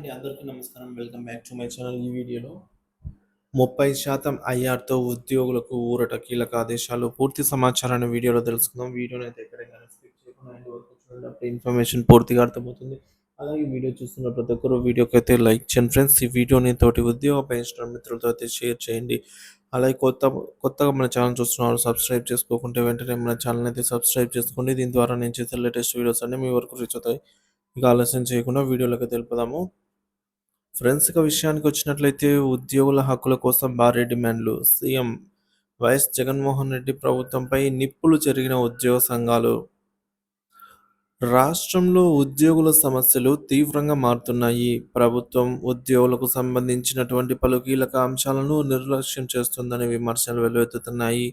అండి. అందరికీ నమస్కారం. Welcome back to my channel. ఈ వీడియోలో 30% ఐఆర్‌తో ఉద్యోగులకు ఊరట, కీలక ఆదేశాలు, పూర్తి సమాచారాన్ని వీడియోలో తెలుసుకుందాం. వీడియోని అయితే ఎక్కడైనా స్కిప్ చేయకుండా ఎండ్ వరకు చూడండి. అప్పుడు ఇన్ఫర్మేషన్ పూర్తిగా అర్థమవుతుంది. అలాగే వీడియో చూస్తున్న ప్రతి ఒక్కరు వీడియోకైతే లైక్ చేయండి ఫ్రెండ్స్. ఈ వీడియోని తోటి ఉద్యోగ పెన్షనర్ మిత్రులతో అయితే షేర్ చేయండి. అలాగే కొత్తగా మన ఛానల్ చూస్తున్నారు సబ్స్క్రైబ్ చేసుకోకుంటే వెంటనే మన ఛానల్ అయితే సబ్స్క్రైబ్ చేసుకోండి. దీని ద్వారా నేను చేసే లేటెస్ట్ వీడియోస్ అన్నీ మీ వరకు రీచ్ అవుతాయి. ఇక ఆలస్యం చేయకుండా వీడియోలోకి తెలుపుదాము. ఫ్రెండ్స్ ఇక విషయానికి వచ్చినట్లయితే ఉద్యోగుల హక్కుల కోసం భారీ డిమాండ్లు. సీఎం వైఎస్ జగన్మోహన్ రెడ్డి ప్రభుత్వంపై నిప్పులు చెరిగిన ఉద్యోగ సంఘాలు. రాష్ట్రంలో ఉద్యోగుల సమస్యలు తీవ్రంగా మారుతున్నాయి. ప్రభుత్వం ఉద్యోగులకు సంబంధించినటువంటి పలు కీలక అంశాలను నిర్లక్ష్యం చేస్తుందనే విమర్శలు వెల్లువెత్తుతున్నాయి.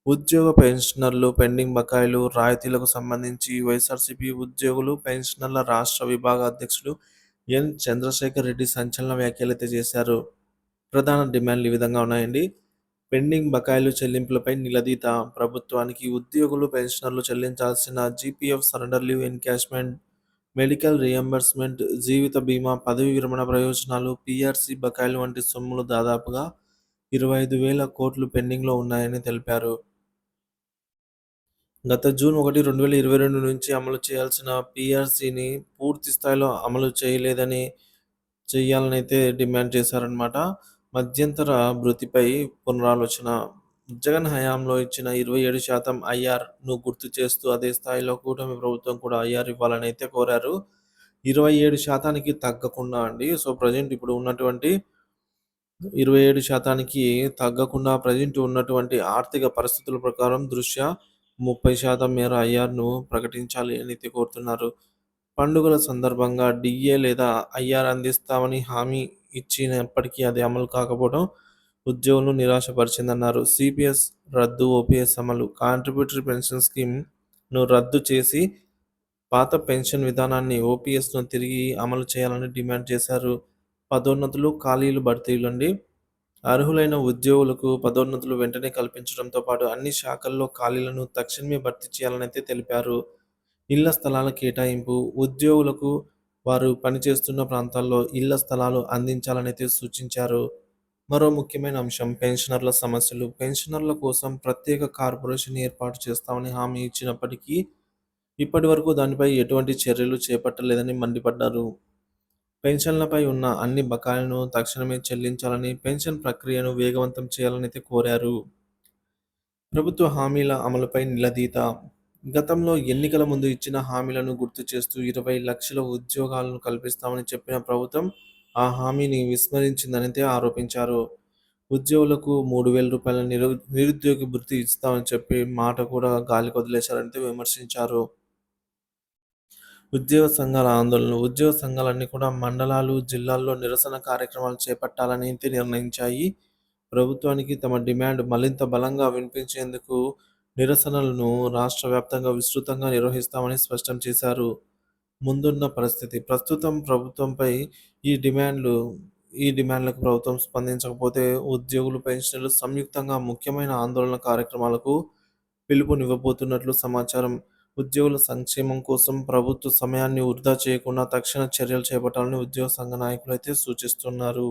ఉద్యోగ పెన్షనర్లు పెండింగ్ బకాయిలు, రాయితీలకు సంబంధించి వైఎస్ఆర్సీపీ ఉద్యోగులు పెన్షనర్ల రాష్ట్ర విభాగ అధ్యక్షుడు ఎన్ చంద్రశేఖర్ రెడ్డి సంచలన వ్యాఖ్యలైతే చేశారు. ప్రధాన డిమాండ్లు ఈ విధంగా ఉన్నాయండి. పెండింగ్ బకాయిలు చెల్లింపులపై నిలదీత. ప్రభుత్వానికి ఉద్యోగులు పెన్షనర్లు చెల్లించాల్సిన GPF surrender leave encashment, medical reimbursement, జీవిత బీమా, పదవి విరమణ ప్రయోజనాలు, పీఆర్సీ బకాయిలు వంటి సొమ్ములు దాదాపుగా 25,000 కోట్లు పెండింగ్లో ఉన్నాయని తెలిపారు. గత జూన్ 1, 2022 నుంచి అమలు చేయాల్సిన పీఆర్సీని పూర్తి స్థాయిలో అమలు చేయాలనైతే డిమాండ్ చేశారనమాట. మధ్యంతర భృతిపై పునరాలోచన. జగన్ హయాంలో ఇచ్చిన 27% ఐఆర్‌ను గుర్తు చేస్తూ అదే స్థాయిలో కూటమి ప్రభుత్వం కూడా ఐఆర్ ఇవ్వాలనైతే కోరారు. 27%కి తగ్గకుండా అండి. సో, ప్రెజెంట్ ఇప్పుడు ఉన్నటువంటి 27%కి తగ్గకుండా ప్రెజెంట్ ఉన్నటువంటి ఆర్థిక పరిస్థితుల ప్రకారం దృష్ట్యా 30% మేర ఐఆర్‌ను ప్రకటించాలి అనైతే కోరుతున్నారు. పండుగల సందర్భంగా డీఏ లేదా ఐఆర్ అందిస్తామని హామీ ఇచ్చినప్పటికీ అది అమలు కాకపోవడం ఉద్యోగులను నిరాశపరిచిందన్నారు. సిపిఎస్ రద్దు, ఓపీఎస్ అమలు. కాంట్రిబ్యూటరీ పెన్షన్ స్కీమ్‌ను రద్దు చేసి పాత పెన్షన్ విధానాన్ని ఓపీఎస్‌ను తిరిగి అమలు చేయాలని డిమాండ్ చేశారు. పదోన్నతులు, ఖాళీలు భర్తీలండి. అర్హులైన ఉద్యోగులకు పదోన్నతులు వెంటనే కల్పించడంతో పాటు అన్ని శాఖల్లో ఖాళీలను తక్షణమే భర్తీ చేయాలనైతే తెలిపారు. ఇళ్ల స్థలాల కేటాయింపు. ఉద్యోగులకు వారు పనిచేస్తున్న ప్రాంతాల్లో ఇళ్ల స్థలాలు అందించాలనైతే సూచించారు. మరో ముఖ్యమైన అంశం పెన్షనర్ల సమస్యలు. పెన్షనర్ల కోసం ప్రత్యేక కార్పొరేషన్ ఏర్పాటు చేస్తామని హామీ ఇచ్చినప్పటికీ ఇప్పటివరకు దానిపై ఎటువంటి చర్యలు చేపట్టలేదని మండిపడ్డారు. పెన్షన్లపై ఉన్న అన్ని బకాయిలను తక్షణమే చెల్లించాలని, పెన్షన్ ప్రక్రియను వేగవంతం చేయాలనైతే కోరారు. ప్రభుత్వ హామీల అమలుపై నిలదీత. గతంలో ఎన్నికల ముందు ఇచ్చిన హామీలను గుర్తు చేస్తూ 20 లక్షల ఉద్యోగాలను కల్పిస్తామని చెప్పిన ప్రభుత్వం ఆ హామీని విస్మరించిందనైతే ఆరోపించారు. ఉద్యోగులకు రూ. 3,000 నిరుద్యోగ భృతి ఇస్తామని చెప్పి మాట కూడా గాలికి వదిలేశారంటే విమర్శించారు. ఉద్యోగ సంఘాల ఆందోళనలు. ఉద్యోగ సంఘాలన్నీ కూడా మండలాలు, జిల్లాల్లో నిరసన కార్యక్రమాలు చేపట్టాలని అయితే నిర్ణయించాయి. ప్రభుత్వానికి తమ డిమాండ్ మరింత బలంగా వినిపించేందుకు నిరసనలను రాష్ట్ర వ్యాప్తంగా విస్తృతంగా నిర్వహిస్తామని స్పష్టం చేశారు. ముందున్న పరిస్థితి. ప్రస్తుతం ప్రభుత్వంపై ఈ డిమాండ్లకు ప్రభుత్వం స్పందించకపోతే ఉద్యోగులు, పెన్షనర్లు సంయుక్తంగా ముఖ్యమైన ఆందోళన కార్యక్రమాలకు పిలుపునివ్వబోతున్నట్లు సమాచారం. ఉద్యోగుల సంక్షేమం కోసం ప్రభుత్వ సమయాన్ని వృధా చేయకుండా తక్షణ చర్యలు చేపట్టాలని ఉద్యోగ సంఘ నాయకులు అయితే సూచిస్తున్నారు.